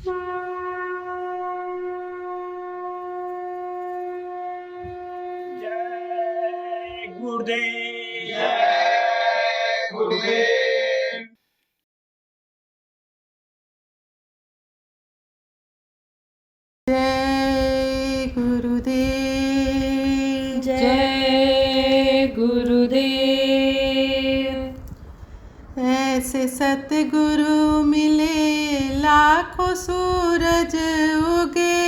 जय गुरुदेव। जय गुरुदेव। जय गुरुदेव। जय गुरुदेव। ऐसे सतगुरु मिले लाखों सूरज उगे,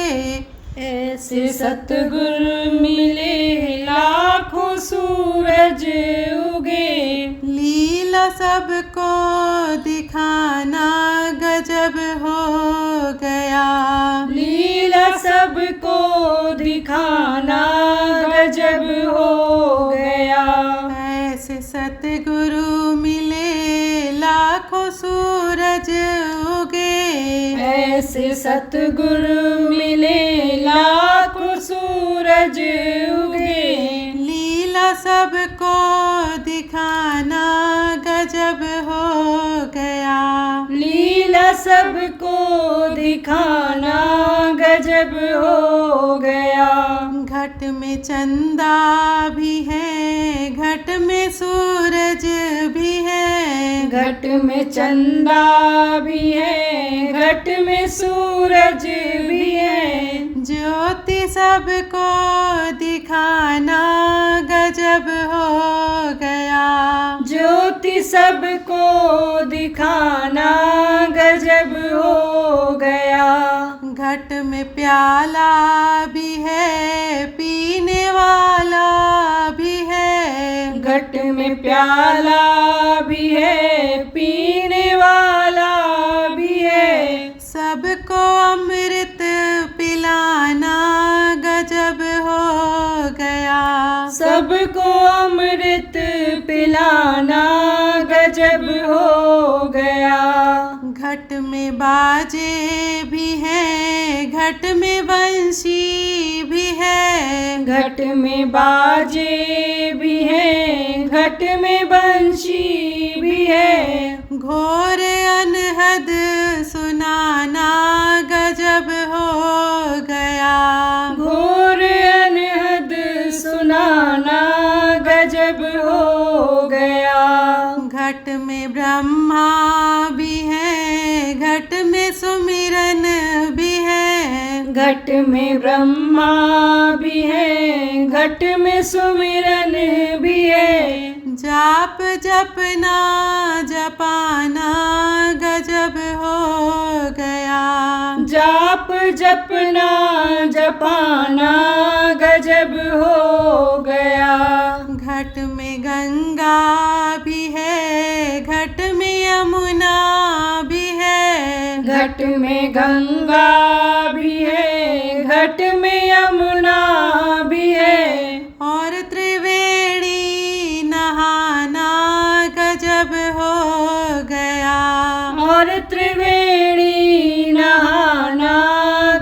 ऐसे सतगुरु मिले लाखों सूरज उगे। लीला सबको दिखाना गजब हो गया, लीला सबको दिखाना गजब हो गया। ऐसे सतगुरु मिले लाखों सूरज उगे, ऐसे सतगुरु मिले लाखों सूरज उगे। लीला सबको दिखाना गजब हो गया, लीला सबको दिखाना गजब हो गया। घट में चंदा भी है, घट में सूरज भी है, घट में चंदा भी है, घट में सूरज भी है। ज्योति सबको दिखाना गजब हो गया, ज्योति सबको दिखाना गजब हो गया। घट में प्याला भी है, पीने वाला भी है, घट में प्याला भी है, पीने वाला भी है। सबको अमृत पिलाना गजब हो गया, सबको अमृत पिलाना गजब हो गया। घट में बाजे भी है, घट में बंशी भी है, घट में बाजे भी है, घट में बंशी भी है। घोर अनहद सुनाना गजब हो गया, घोर अनहद सुनाना गजब हो गया। घट में ब्रह्मा भी है, घट में सुमिरन भी है, घट में ब्रह्मा भी है, घट में सुमिरन भी है। जाप जपना जपाना गजब हो गया, जाप जपना जपाना गजब हो गया। घट में गंगा भी है, घट में यमुना भी है, घट में गंगा भी है, घट में यमुना भी है। और त्रिवेणी नहाना गजब हो गया, और त्रिवेणी नहाना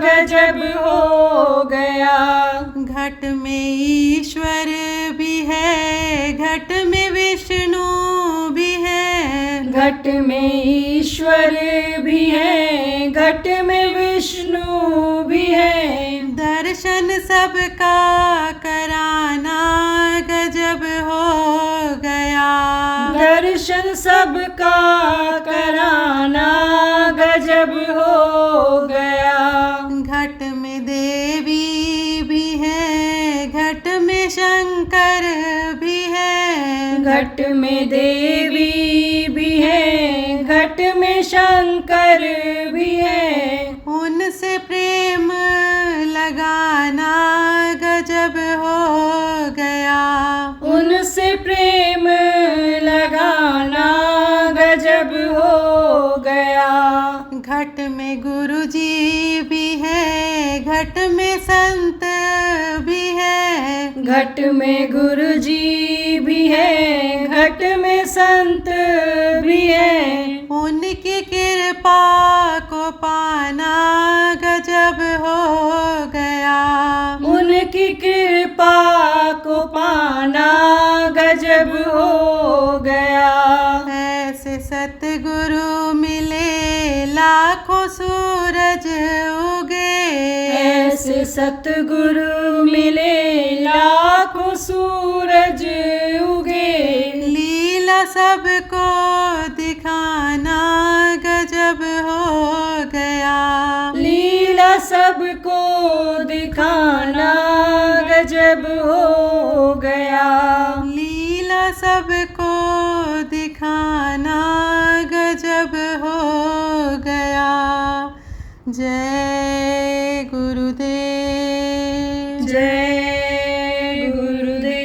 गजब हो गया। घट में ईश्वर भी है, घट में विष्णु भी है, घट में ईश्वर भी है, घट में विष्णु भी है। दर्शन सबका कराना गजब हो गया, दर्शन सबका कराना गजब हो गया। घट में देवी भी है, घट में शंकर भी है, घट में देवी भी है, घट में शंकर भी है। उनसे प्रेम लगाना गजब हो गया, उनसे प्रेम लगाना गजब हो गया। घट में गुरु जी भी है, घट में संत भी है, घट में गुरु जी भी है, घट में संत भी है। उनकी कृपा को पाना गजब हो गया, उनकी कृपा को पाना गजब हो गया। ऐसे सतगुरु मिले लाख लाखों सूरज उगे। ऐसे सतगुरु मिले लाखों सूरज उगे। लीला सबको दिखाना गजब हो गया। लीला सबको दिखाना गजब हो गया। लीला सबको दिखाना गजब हो गया। जय गुरुदेव। जय गुरुदेव।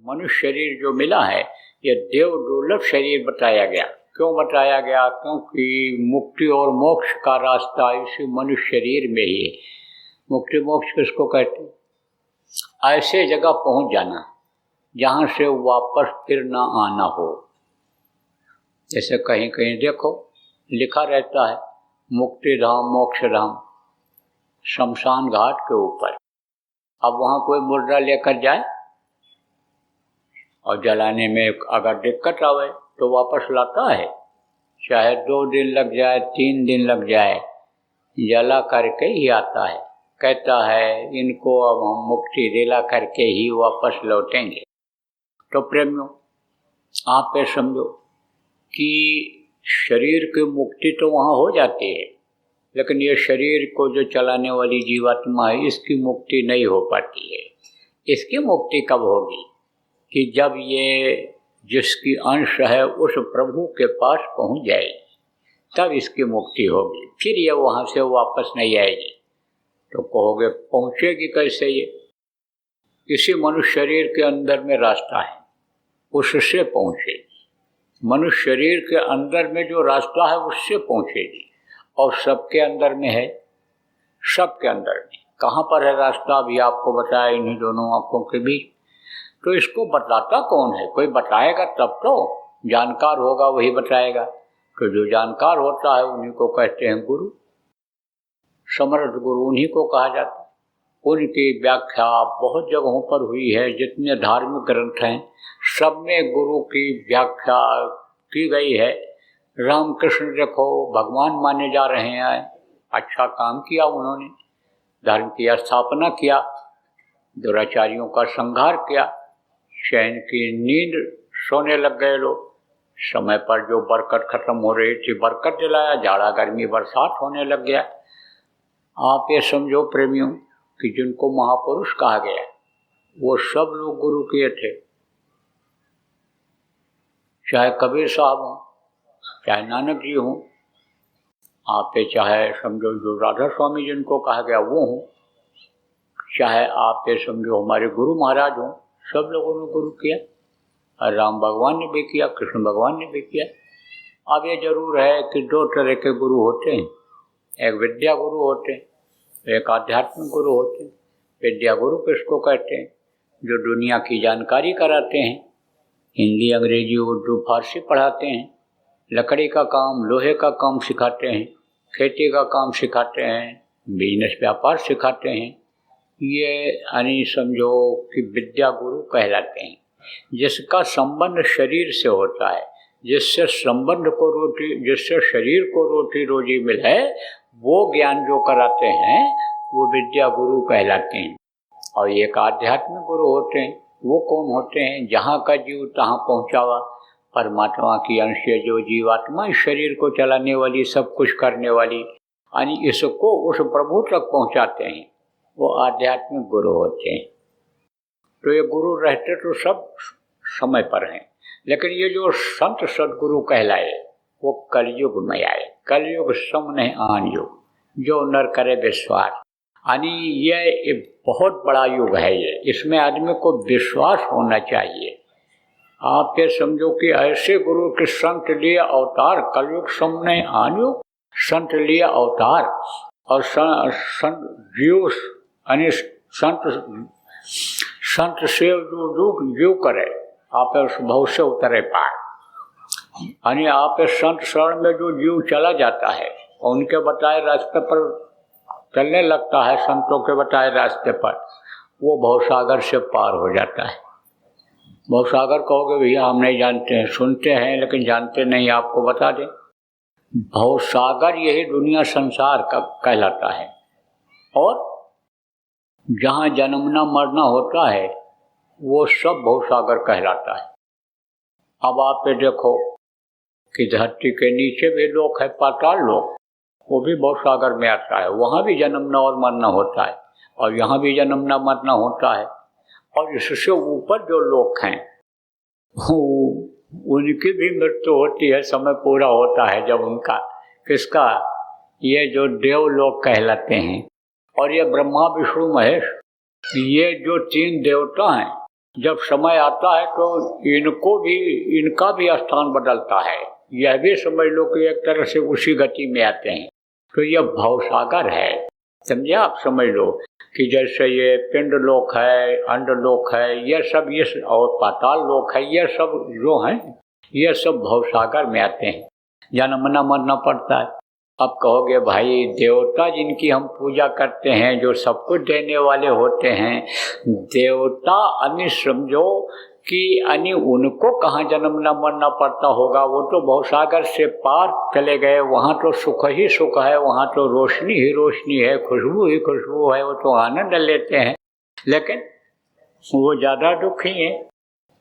मनुष्य शरीर जो मिला है यह देव दुर्लभ शरीर बताया गया। क्यों बताया गया? क्योंकि मुक्ति और मोक्ष का रास्ता इसी मनुष्य शरीर में ही है। मुक्ति मोक्ष किसको कहते हैं? ऐसे जगह पहुंच जाना जहां से वापस फिर ना आना हो। जैसे कहीं कहीं देखो लिखा रहता है मुक्ति धाम मोक्ष धाम शमशान घाट के ऊपर। अब वहां कोई मुर्दा लेकर जाए और जलाने में अगर दिक्कत आवे तो वापस लाता है? चाहे 2 दिन लग जाए 3 दिन लग जाए, जला करके ही आता है। कहता है इनको अब हम मुक्ति दिला करके ही वापस लौटेंगे। तो प्रेमियों आप ये समझो कि शरीर की मुक्ति तो वहाँ हो जाती है, लेकिन ये शरीर को जो चलाने वाली जीवात्मा है इसकी मुक्ति नहीं हो पाती है। इसकी मुक्ति कब होगी? कि जब ये जिसकी अंश है उस प्रभु के पास पहुंच जाएगी, तब इसकी मुक्ति होगी। फिर ये वहाँ से वापस नहीं आएगी। तो कहोगे पहुँचेगी कैसे? ये इसी मनुष्य शरीर के अंदर में रास्ता है, उससे पहुँचेगी। मनुष्य शरीर के अंदर में जो रास्ता है उससे पहुँचेगी। और सबके अंदर में है, सबके अंदर में। कहाँ पर है रास्ता? अभी आपको बताया इन्हीं दोनों आँखों के बीच। तो इसको बताता कौन है? कोई बताएगा तब तो, जानकार होगा वही बताएगा। तो जो जानकार होता है उन्हीं को कहते हैं गुरु। समर्थ गुरु उन्हीं को कहा जाता है। उनकी व्याख्या बहुत जगहों पर हुई है। जितने धार्मिक ग्रंथ हैं सब में गुरु की व्याख्या की गई है। रामकृष्ण देखो भगवान माने जा रहे हैं, अच्छा काम किया उन्होंने, धर्म की स्थापना किया, दुराचारियों का संहार किया, चैन की नींद सोने लग गए लोग, समय पर जो बरकत खत्म हो रही थी बरकत दिलाया, जाड़ा गर्मी बरसात होने लग गया। आप ये समझो प्रेमियों कि जिनको महापुरुष कहा गया वो सब लोग गुरु किए थे। चाहे कबीर साहब हों, चाहे नानक जी हों, आप ये चाहे समझो जो राधा स्वामी जिनको कहा गया वो हों, चाहे आप ये समझो हमारे गुरु महाराज हों, सब लोगों ने गुरु किया। और राम भगवान ने भी किया, कृष्ण भगवान ने भी किया। अब ये जरूर है कि 2 तरह के गुरु होते हैं। एक विद्या गुरु होते हैं, एक आध्यात्मिक गुरु होते हैं। विद्या गुरु किसको कहते हैं? जो दुनिया की जानकारी कराते हैं, हिंदी अंग्रेजी उर्दू फारसी पढ़ाते हैं, लकड़ी का काम लोहे का काम सिखाते हैं, खेती का काम सिखाते हैं, बिजनेस व्यापार सिखाते हैं। ये यानी समझो कि विद्या गुरु कहलाते हैं। जिसका संबंध शरीर से होता है, जिससे संबंध को रोटी, जिससे शरीर को रोटी रोजी मिले, वो ज्ञान जो कराते हैं वो विद्या गुरु कहलाते हैं। और एक आध्यात्मिक गुरु होते हैं। वो कौन होते हैं? जहाँ का जीव तहाँ पहुँचावा, परमात्मा की अंश जो जीवात्मा इस शरीर को चलाने वाली, सब कुछ करने वाली, यानी इसको उस प्रभु तक पहुँचाते हैं, वो आध्यात्मिक गुरु होते हैं। तो ये गुरु रहते तो सब समय पर हैं, लेकिन ये जो संत सदगुरु कहलाए वो कलयुग में आए। कलयुग सम नहीं आन युग, जो नर करे विश्वास। यानी ये बहुत बड़ा युग है ये, इसमें आदमी को विश्वास होना चाहिए। आप ये समझो कि ऐसे गुरु के संत लिए अवतार, कलयुग सम नहीं आन युग, संत लिए अवतार। और संत जीव यानी संत से जो जीव करे आप उस भव से उतरे पार। यानी आप संत शरण में जो जीव चला जाता है और उनके बताए रास्ते पर चलने लगता है, संतों के बताए रास्ते पर, वो भवसागर से पार हो जाता है। भवसागर कहोगे भैया हम नहीं जानते हैं, सुनते हैं लेकिन जानते नहीं। आपको बता दें, भवसागर यही दुनिया संसार का कहलाता है, और जहाँ जन्मना मरना होता है वो सब भवसागर कहलाता है। अब आप ये देखो कि धरती के नीचे भी लोक है, पाताल लोक, वो भी भवसागर में आता है। वहाँ भी जन्मना और मरना होता है, और यहाँ भी जन्मना मरना होता है। और इससे ऊपर जो लोग हैं उनकी भी मृत्यु होती है, समय पूरा होता है जब उनका, किसका, ये जो देव लोग कहलाते हैं। और ये ब्रह्मा विष्णु महेश, ये जो तीन देवता हैं, जब समय आता है तो इनका भी स्थान बदलता है। यह भी समझ लो कि एक तरह से उसी गति में आते हैं। तो यह भवसागर है, समझे आप, समझ लो कि जैसे ये पिंड लोक है, अंड लोक है, ये सब, ये और पाताल लोक है, ये सब जो हैं ये सब भवसागर में आते हैं, जन्मना मरना पड़ता है। अब कहोगे भाई देवता जिनकी हम पूजा करते हैं, जो सब कुछ देने वाले होते हैं, देवता अन्य समझो कि अन्य उनको कहाँ जन्मना मरना पड़ता होगा। वो तो भवसागर से पार चले गए, वहाँ तो सुख ही सुख है, वहाँ तो रोशनी ही रोशनी है, खुशबू ही खुशबू है, वो तो आनंद लेते हैं। लेकिन वो ज़्यादा दुखी हैं।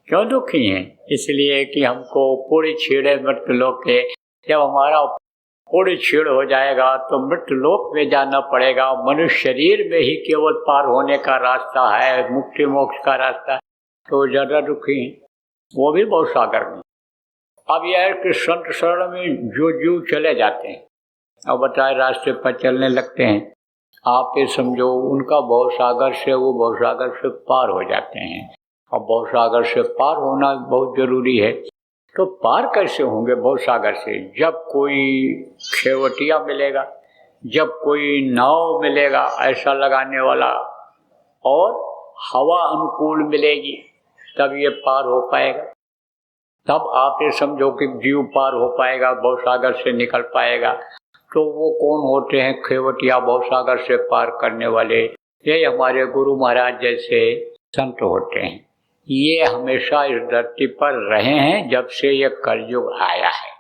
क्यों दुखी हैं? इसलिए कि हमको पूरी छीड़े मृत्यु लोक के, जब हमारा पूरी छीड़ हो जाएगा तो मृत्यु लोक में जाना पड़ेगा। मनुष्य शरीर में ही केवल पार होने का रास्ता है, मुक्ति मोक्ष का रास्ता, तो ज़्यादा दुखी हैं, वो भी भवसागर में। अब यह है कि संत शरण में जो जीव चले जाते हैं और बताए रास्ते पर चलने लगते हैं, आप ये समझो उनका भवसागर से, वो भवसागर से पार हो जाते हैं। और भवसागर से पार होना बहुत जरूरी है। तो पार कैसे होंगे भवसागर से? जब कोई खेवटिया मिलेगा, जब कोई नाव मिलेगा ऐसा लगाने वाला, और हवा अनुकूल मिलेगी, तब ये पार हो पाएगा। तब आप ये समझो कि जीव पार हो पाएगा, भवसागर से निकल पाएगा। तो वो कौन होते हैं खेवटिया, भवसागर से पार करने वाले? ये हमारे गुरु महाराज जैसे संत होते हैं। ये हमेशा इस धरती पर रहे हैं जब से ये कलयुग आया है।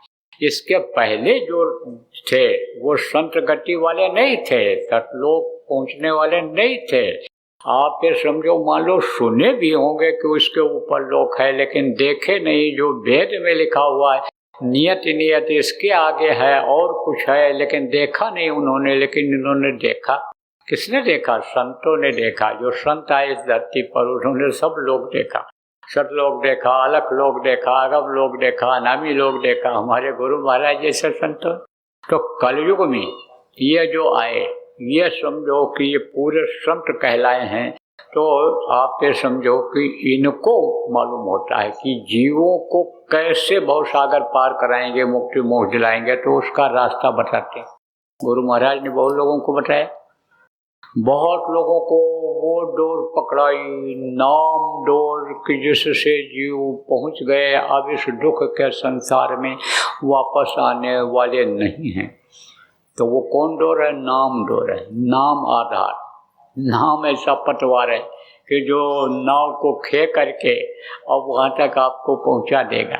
इसके पहले जो थे वो संत गति वाले नहीं थे, सतलोक पहुंचने वाले नहीं थे। आप ये समझो, मान लो सुने भी होंगे कि उसके ऊपर लोक है, लेकिन देखे नहीं। जो वेद में लिखा हुआ है नियत नियत इसके आगे है और कुछ है, लेकिन देखा नहीं उन्होंने। लेकिन इन्होंने देखा। किसने देखा? संतों ने देखा। जो संत आए इस धरती पर उन्होंने सब लोग देखा। सतलोक देखा, अलख लोक देखा, अगम लोक देखा, अनामी लोक देखा, हमारे गुरु महाराज जैसे संतों। तो कलयुग में ये जो आए, ये समझो कि ये पूरे संत कहलाए हैं। तो आप ये समझो कि इनको मालूम होता है कि जीवों को कैसे भवसागर पार कराएंगे, मुक्ति मोक्ष दिलाएंगे, तो उसका रास्ता बताते हैं। गुरु महाराज ने बहुत लोगों को बताया, बहुत लोगों को वो डोर पकड़ाई, नाम डोर कि जिससे जीव पहुंच गए, अब इस दुख के संसार में वापस आने वाले नहीं हैं। तो वो कौन डोर है? नाम डोर है, नाम आधार। नाम ऐसा पतवार है कि जो नाव को खे करके और वहाँ तक आपको पहुँचा देगा।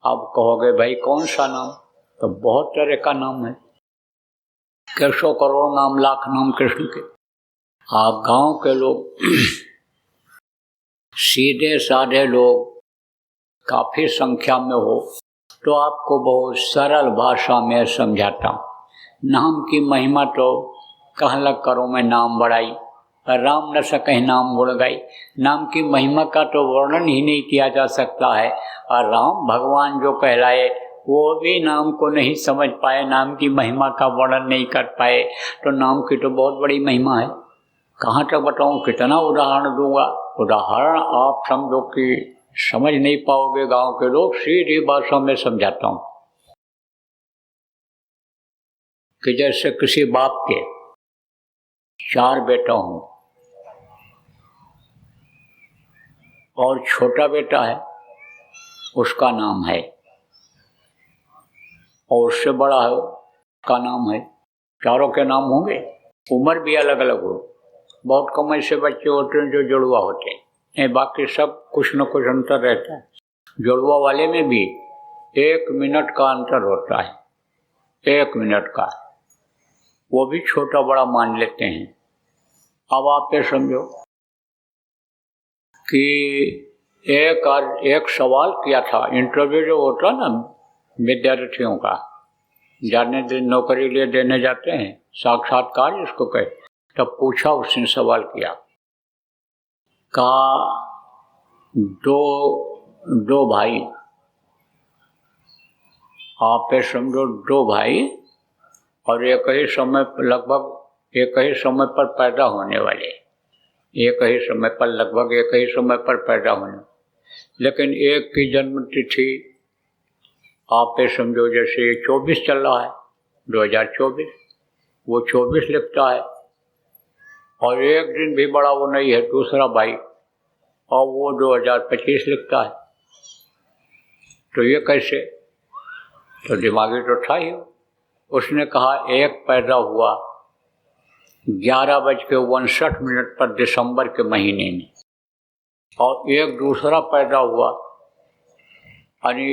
आप कहोगे भाई कौन सा नाम? तो बहुत तरह का नाम है, कैसों करोड़ नाम, लाख नाम कृष्ण के। आप गांव के लोग, सीधे साधे लोग काफ़ी संख्या में हो, तो आपको बहुत सरल भाषा में समझाता हूँ। नाम की महिमा तो कह लग करो मैं नाम बढ़ाई, राम न सकहि नाम गुण गाई। नाम की महिमा का तो वर्णन ही नहीं किया जा सकता है। और राम भगवान जो कहलाए वो भी नाम को नहीं समझ पाए, नाम की महिमा का वर्णन नहीं कर पाए। तो नाम की तो बहुत बड़ी महिमा है। कहाँ तक बताऊँ, कितना उदाहरण दूंगा। उदाहरण आप समझो कि समझ नहीं पाओगे गांव के लोग, सीधी भाषा में समझाता हूँ कि जैसे किसी बाप के 4 बेटा हूँ और छोटा बेटा है, उसका नाम है, और उससे बड़ा है का नाम है, चारों के नाम होंगे, उम्र भी अलग अलग हो। बहुत कम ऐसे बच्चे होते हैं जो जुड़वा होते हैं, नहीं बाकी सब कुछ न कुछ अंतर रहता है। जुड़वा वाले में भी 1 मिनट का अंतर होता है, 1 मिनट का, वो भी छोटा बड़ा मान लेते हैं। अब आप ये समझो कि एक सवाल किया था, इंटरव्यू जो होता ना विद्यार्थियों का, जाने दिन नौकरी लिए देने जाते हैं, साक्षात्कार इसको कहते, तब पूछा, उसने सवाल किया, कहा दो भाई, आप ये समझो 2 भाई और एक ही समय लगभग एक ही समय पर पैदा होने वाले, एक ही समय पर लगभग एक ही समय पर पैदा होने, लेकिन एक की जन्म तिथि आप ये समझो जैसे 24 चल रहा है, 2024, वो 24 लिखता है, और एक दिन भी बड़ा वो नहीं है दूसरा भाई, और वो 2025 लिखता है। तो ये कैसे? तो दिमागी तो था ही। उसने कहा एक पैदा हुआ 11:59 पर दिसंबर के महीने में, और एक दूसरा पैदा हुआ, यानी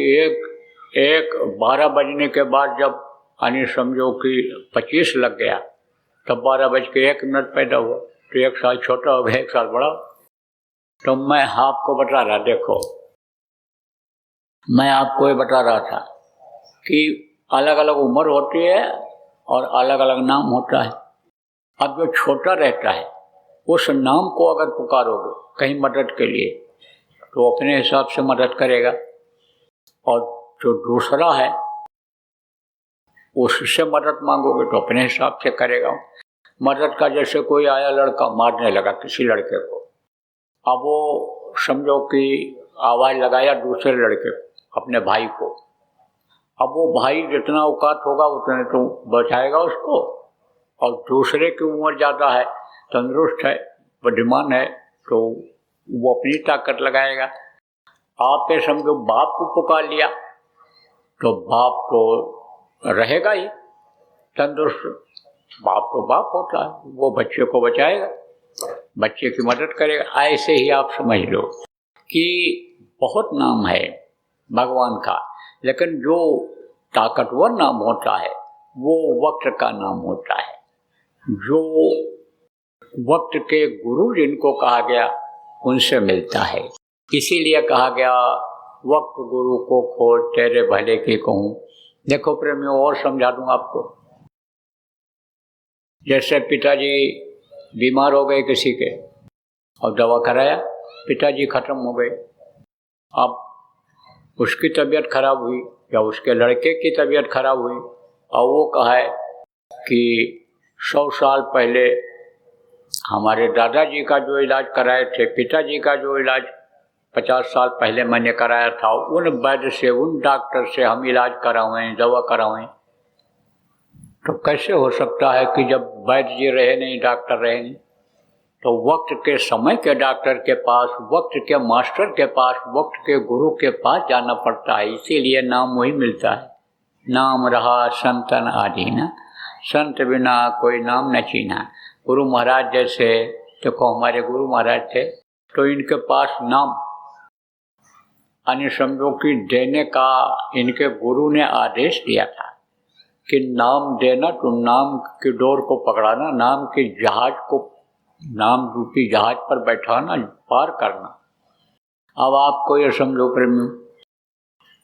एक 12 बजने के बाद जब यानी समझो कि 25 लग गया, तब 12:01 पैदा हुआ, तो 1 साल छोटा हो गया, 1 साल बड़ा। तो मैं आपको बता रहा, देखो मैं आपको ये बता रहा था कि अलग अलग उम्र होती है और अलग अलग नाम होता है। अब जो छोटा रहता है उस नाम को अगर पुकारोगे कहीं मदद के लिए तो अपने हिसाब से मदद करेगा, और जो दूसरा है उससे मदद मांगोगे तो अपने हिसाब से करेगा। मदद का जैसे कोई आया लड़का मारने लगा किसी लड़के को, अब वो समझो कि आवाज़ लगाया दूसरे लड़के को, अपने भाई को, अब वो भाई जितना औकात होगा उतने तो बचाएगा उसको, और दूसरे की उम्र ज़्यादा है, तंदुरुस्त है, बुद्धिमान है, तो वो अपनी ताकत लगाएगा। आप ये समझो बाप को पुकार लिया तो बाप तो रहेगा ही तंदुरुस्त, बाप तो बाप होता है, वो बच्चे को बचाएगा, बच्चे की मदद करेगा। ऐसे ही आप समझ लो कि बहुत नाम है भगवान का, लेकिन जो ताकतवर नाम होता है वो वक्त का नाम होता है। जो वक्त के गुरु जिनको कहा गया उनसे मिलता है, इसीलिए कहा गया वक्त गुरु को खोज तेरे भले की कहूँ। देखो प्रेमियों, और समझा दूँ आपको, जैसे पिताजी बीमार हो गए किसी के और दवा कराया, पिताजी खत्म हो गए, अब उसकी तबीयत खराब हुई या उसके लड़के की तबीयत खराब हुई, और वो कहा है कि 100 साल पहले हमारे दादाजी का जो इलाज कराए थे, पिताजी का जो इलाज 50 साल पहले मैंने कराया था, उन वैद्य से, उन डॉक्टर से हम इलाज कराएं, दवा कराएं, तो कैसे हो सकता है कि जब वैद्य जी रहे नहीं, डॉक्टर रहे नहीं, तो वक्त के समय के डॉक्टर के पास, वक्त के मास्टर के पास, वक्त के गुरु के पास जाना पड़ता है। इसीलिए नाम वही मिलता है, नाम रहा संतन आदीना, संत बिना कोई नाम न चीना। गुरु महाराज जैसे, देखो हमारे गुरु महाराज थे, तो इनके पास नाम यानी समझो कि देने का इनके गुरु ने आदेश दिया था कि नाम देना, तो नाम की डोर को पकड़ाना, नाम के जहाज को, नाम रूपी जहाज पर बैठाना, पार करना। अब आपको ये समझो प्रेमी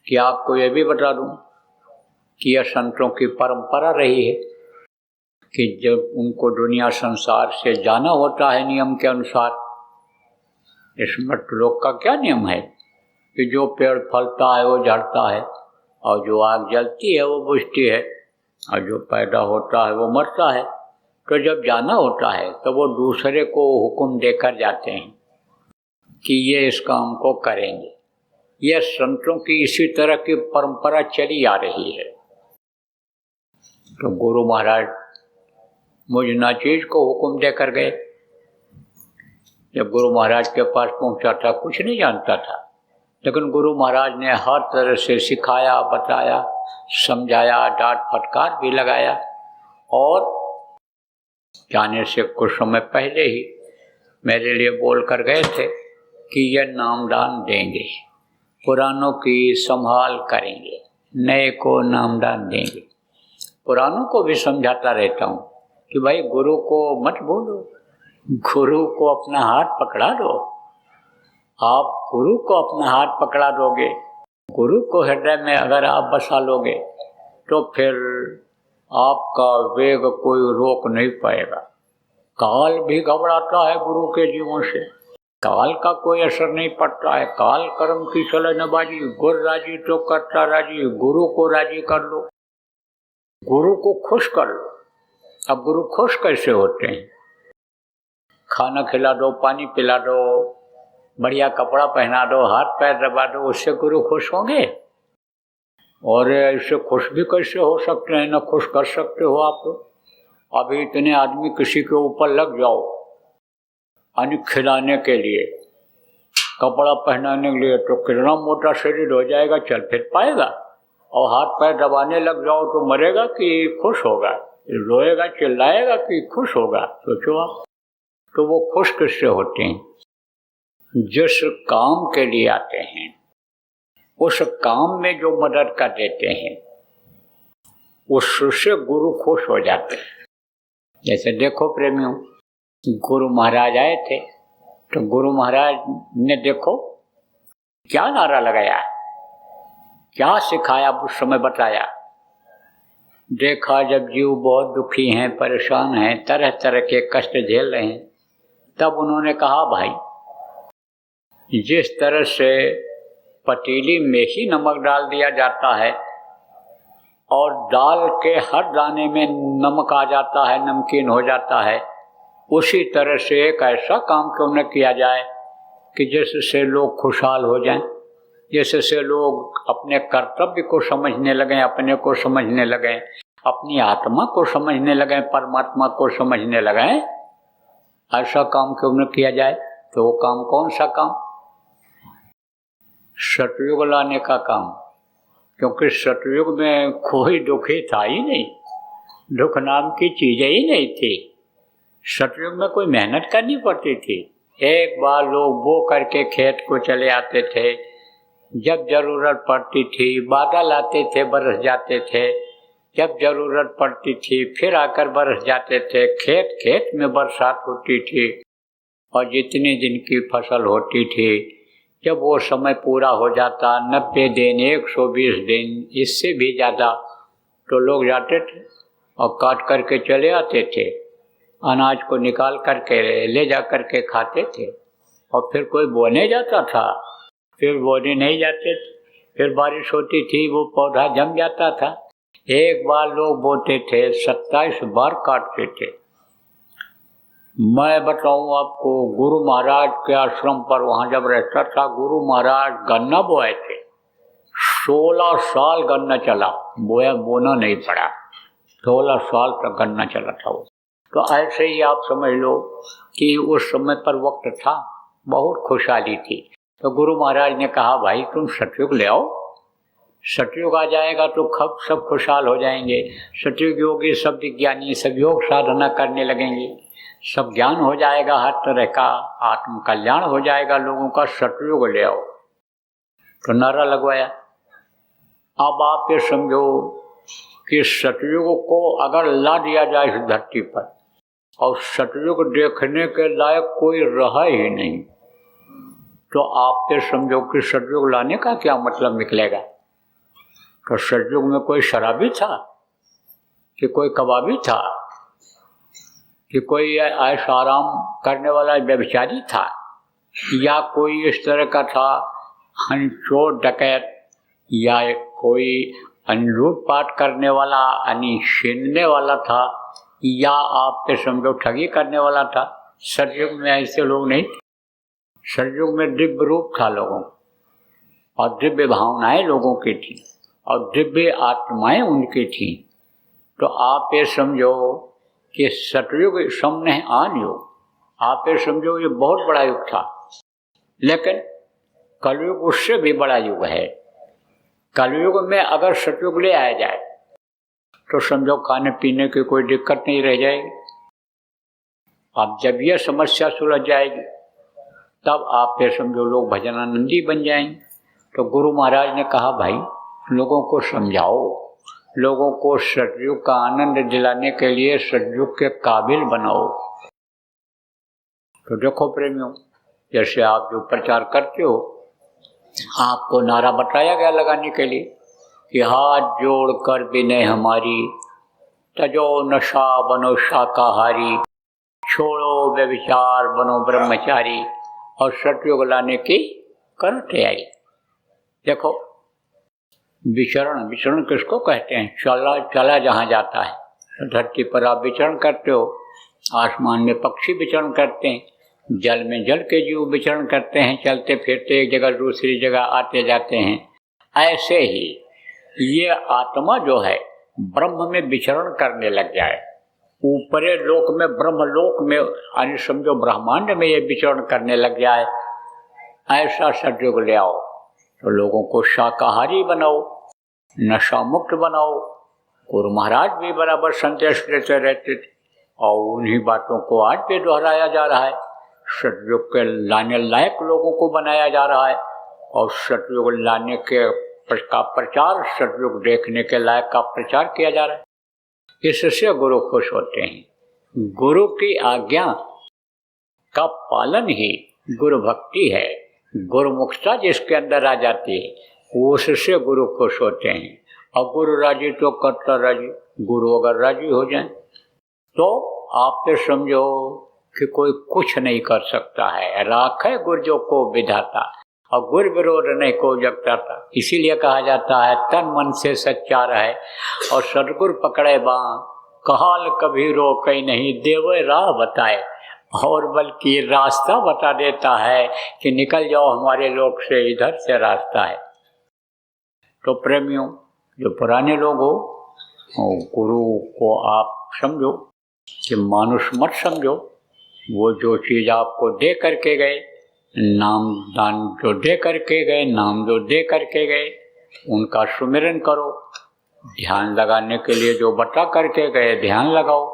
कि आपको ये भी बता दूं कि यह संतों की परंपरा रही है कि जब उनको दुनिया संसार से जाना होता है नियम के अनुसार, इस मृतलोक का क्या नियम है कि जो पेड़ फलता है वो झड़ता है, और जो आग जलती है वो बुझती है, और जो पैदा होता है वो मरता है। तो जब जाना होता है तो वो दूसरे को हुक्म देकर जाते हैं कि ये इस काम को करेंगे। यह संतों की इसी तरह की परंपरा चली आ रही है। तो गुरु महाराज मुझ नाचीज को हुक्म देकर गए। जब गुरु महाराज के पास पहुंचा था, कुछ नहीं जानता था, लेकिन गुरु महाराज ने हर तरह से सिखाया, बताया, समझाया, डांट फटकार भी लगाया। और जाने से कुछ समय पहले ही मेरे लिए बोल कर गए थे कि यह नामदान देंगे, पुरानों की संभाल करेंगे, नए को नामदान देंगे। पुरानों को भी समझाता रहता हूँ कि भाई गुरु को मत भूलो, गुरु को अपना हाथ पकड़ा दो। आप गुरु को अपना हाथ पकड़ा दोगे, गुरु को हृदय में अगर आप बसा लोगे तो फिर आपका वेग कोई रोक नहीं पाएगा। काल भी घबराता है गुरु के जीवों से, काल का कोई असर नहीं पड़ता है। काल कर्म की चले न बाजी, गुर राजी तो करता राजी। गुरु को राजी कर लो, गुरु को खुश कर लो। अब गुरु खुश कैसे होते हैं? खाना खिला दो, पानी पिला दो, बढ़िया कपड़ा पहना दो, हाथ पैर दबा दो, उससे गुरु खुश होंगे? और इससे खुश भी कैसे हो सकते हैं? न खुश कर सकते हो आप। अभी इतने आदमी किसी के ऊपर लग जाओ अन्न खिलाने के लिए, कपड़ा पहनाने के लिए, तो कितना मोटा शरीर हो जाएगा, चल फिर पाएगा? और हाथ पैर दबाने लग जाओ तो मरेगा कि खुश होगा? रोएगा, चिल्लाएगा कि खुश होगा? सोचो आप। तो वो खुश किससे होते हैं? जिस काम के लिए आते हैं उस काम में जो मदद कर देते हैं उससे गुरु खुश हो जाते हैं। जैसे देखो प्रेमियों, गुरु महाराज आए थे तो गुरु महाराज ने देखो क्या नारा लगाया, क्या सिखाया, उस समय बताया। देखा जब जीव बहुत दुखी हैं, परेशान हैं, तरह तरह के कष्ट झेल रहे हैं, तब उन्होंने कहा भाई जिस तरह से पतीली में ही नमक डाल दिया जाता है और दाल के हर दाने में नमक आ जाता है, नमकीन हो जाता है, उसी तरह से एक ऐसा काम क्यों न किया जाए कि जिससे लोग खुशहाल हो जाएं, जिससे लोग अपने कर्तव्य को समझने लगें, अपने को समझने लगें, अपनी आत्मा को समझने लगें, परमात्मा को समझने लगें। ऐसा काम क्यों न किया जाए? तो वो काम कौन सा काम? सतयुग लाने का काम। क्योंकि सतयुग में कोई दुख ही था ही नहीं, दुख नाम की चीजें ही नहीं थी। सतयुग में कोई मेहनत करनी पड़ती थी। एक बार लोग बो करके खेत को चले आते थे, जब जरूरत पड़ती थी बादल आते थे, बरस जाते थे, जब जरूरत पड़ती थी फिर आकर बरस जाते थे। खेत खेत में बरसात होती थी और जितने दिन की फसल होती थी, जब वो समय पूरा हो जाता 90 दिन, 120 दिन, इससे भी ज़्यादा, तो लोग जाते थे और काट करके चले आते थे, अनाज को निकाल करके ले जा करके खाते थे। और फिर कोई बोने जाता था, फिर बोने नहीं जाते थे, फिर बारिश होती थी, वो पौधा जम जाता था। एक बार लोग बोते थे, 27 बार काटते थे। मैं बताऊं आपको, गुरु महाराज के आश्रम पर वहाँ जब रहता था, गुरु महाराज गन्ना बोए थे। 16 साल गन्ना चला, बोना नहीं पड़ा, 16 साल तक गन्ना चला था वो। तो ऐसे ही आप समझ लो कि उस समय पर वक्त था, बहुत खुशहाली थी। तो गुरु महाराज ने कहा भाई तुम सतयुग ले आओ, सतयुग आ जाएगा तो सब खुशहाल हो जाएंगे। सतयुग योगी, सब विज्ञानी, सब योग साधना करने लगेंगे, सब ज्ञान हो जाएगा, हर तरह का आत्म कल्याण हो जाएगा लोगों का। सतयुग ले आओ। तो नारा लगवाया। अब आप ये समझो कि सतयुग को अगर ला दिया जाए इस धरती पर और सतयुग देखने के लायक कोई रहा ही नहीं, तो आप ये समझो कि सतयुग लाने का क्या मतलब निकलेगा। तो सतयुग में कोई शराबी था कि कोई कबाबी था कि कोई ऐश आराम करने वाला व्यभिचारी था, या कोई इस तरह का था चोर डकैत, या कोई लूटपाट करने वाला, छीनने वाला था, या आप पे समझो ठगी करने वाला था। सतयुग में ऐसे लोग नहीं थे। सतयुग में दिव्य रूप था लोगों और दिव्य भावनाएं लोगों की थी और दिव्य आत्माएं उनकी थी। तो आप ये समझो कि सतयुग सामने आन युग, आप ये समझो ये बहुत बड़ा युग था। लेकिन कलयुग उससे भी बड़ा युग है। कलयुग में अगर सतयुग ले आया जाए तो समझो खाने पीने की कोई दिक्कत नहीं रह जाएगी। अब जब यह समस्या सुलझ जाएगी तब आप फिर समझो लोग भजनानंदी बन जाएंगे। तो गुरु महाराज ने कहा भाई लोगों को समझाओ, लोगों को सतयुग का आनंद दिलाने के लिए सतयुग के काबिल बनाओ। तो देखो प्रेमियों, जैसे आप जो प्रचार करते हो, आपको नारा बताया गया लगाने के लिए कि हाथ जोड़कर विनय हमारी, तजो नशा बनो शाकाहारी, छोड़ो व्यभिचार बनो ब्रह्मचारी, और सतयुग लाने की करो तैयारी। देखो विचरण किसको कहते हैं? चला जहाँ जाता है। तो धरती पर आप विचरण करते हो, आसमान में पक्षी विचरण करते हैं, जल में जल के जीव विचरण करते हैं, चलते फिरते एक जगह दूसरी जगह आते जाते हैं। ऐसे ही ये आत्मा जो है ब्रह्म में विचरण करने लग जाए, ऊपरे लोक में ब्रह्मलोक में यानी समझो ब्रह्मांड में ये विचरण करने लग जाए, ऐसा सतयुग ले आओ। तो लोगों को शाकाहारी बनाओ, नशा मुक्त बनाओ। गुरु महाराज भी बराबर संदेश देते रहते थे और उन्हीं बातों को आज भी दोहराया जा रहा है। सतयुग के लाने लायक लोगों को बनाया जा रहा है और सतयुग लाने के का प्रचार, सतयुग देखने के लायक का प्रचार किया जा रहा है। इससे गुरु खुश होते हैं। गुरु की आज्ञा का पालन ही गुरु भक्ति है। गुरुमुखता जिसके अंदर आ जाती है उससे गुरु खुश होते हैं। और गुरु राजी तो करता राजी। गुरु अगर राजी हो जाए तो आप तो समझो कि कोई कुछ नहीं कर सकता है। राखे गुरु जो को विधाता, और गुरु विरोध नहीं को जगता था। इसीलिए कहा जाता है तन मन से सच्चा रहे और सदगुरु पकड़े बाँ, कहाल कभी रोके नहीं, देवे राह बताए, और बल्कि रास्ता बता देता है कि निकल जाओ हमारे लोक से, इधर से रास्ता है। तो प्रेमियों, जो पुराने लोग हो, गुरु को आप समझो कि मानुष मत समझो। वो जो चीज़ आपको दे करके गए, नाम दान जो दे करके गए, नाम जो दे करके गए, उनका सुमिरन करो। ध्यान लगाने के लिए जो बता करके गए ध्यान लगाओ।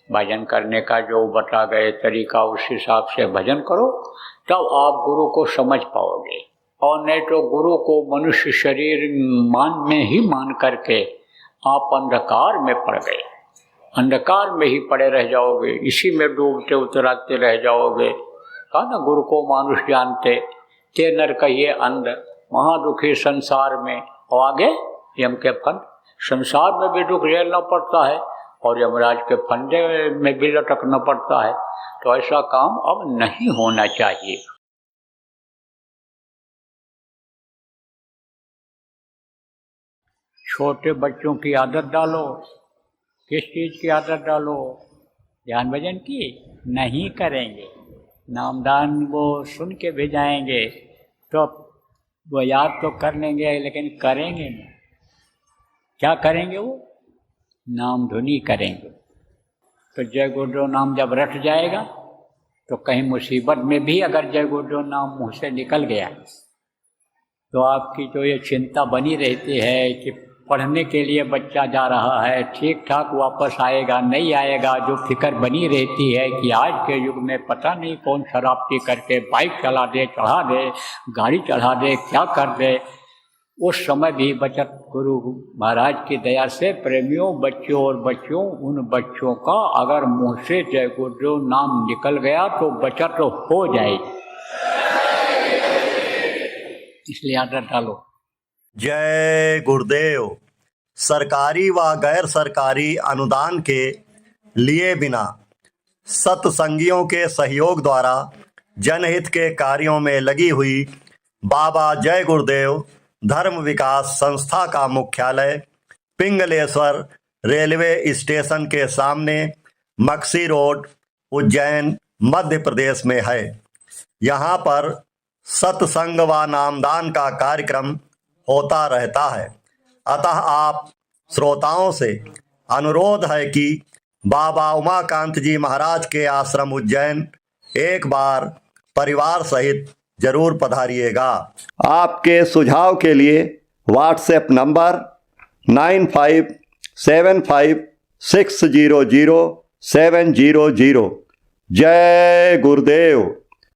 भजन करने का जो बता गए तरीका उस हिसाब से भजन करो, तब आप गुरु को समझ पाओगे। और नहीं तो गुरु को मनुष्य शरीर में ही मान करके आप अंधकार में पड़ गए, अंधकार में ही पड़े रह जाओगे, इसी में डूबते उतराते रह जाओगे। कहा ना, गुरु को मानुष जानते ते नर कहिए अंध, महादुखी संसार में। और आगे यम के फंद, संसार में भी दुख झेलना पड़ता है और यमराज के फंदे में भी लटकना पड़ता है। तो ऐसा काम अब नहीं होना चाहिए। छोटे बच्चों की आदत डालो। किस चीज़ की आदत डालो? ध्यान भजन की नहीं करेंगे, नामदान वो सुन के भी जाएंगे तो वो याद तो कर लेंगे लेकिन करेंगे नहीं। क्या करेंगे? वो नाम धुनी करेंगे। तो जय गुरुदेव नाम जब रट जाएगा तो कहीं मुसीबत में भी अगर जय गुरुदेव नाम मुँह से निकल गया तो आपकी जो ये चिंता बनी रहती है कि पढ़ने के लिए बच्चा जा रहा है, ठीक ठाक वापस आएगा नहीं आएगा, जो फिक्र बनी रहती है कि आज के युग में पता नहीं कौन शराब पी करके बाइक चला दे, चढ़ा दे, गाड़ी चढ़ा दे, क्या कर दे, उस समय भी बचत गुरु महाराज की दया से प्रेमियों, बच्चों और बच्चियों, उन बच्चों का अगर मुँह से जय गुरुदेव नाम निकल गया तो बचत तो हो जाएगी। इसलिए आदत डालो। जय गुरुदेव। सरकारी व गैर सरकारी अनुदान के लिए बिना सत्संगियों के सहयोग द्वारा जनहित के कार्यों में लगी हुई बाबा जय गुरुदेव धर्म विकास संस्था का मुख्यालय पिंगलेश्वर रेलवे स्टेशन के सामने मक्सी रोड, उज्जैन, मध्य प्रदेश में है। यहाँ पर सत्संग व नामदान का कार्यक्रम होता रहता है। अतः आप श्रोताओं से अनुरोध है कि बाबा उमाकांत जी महाराज के आश्रम उज्जैन एक बार परिवार सहित जरूर पधारिएगा। आपके सुझाव के लिए व्हाट्सएप नंबर 9575600700। जय गुरुदेव।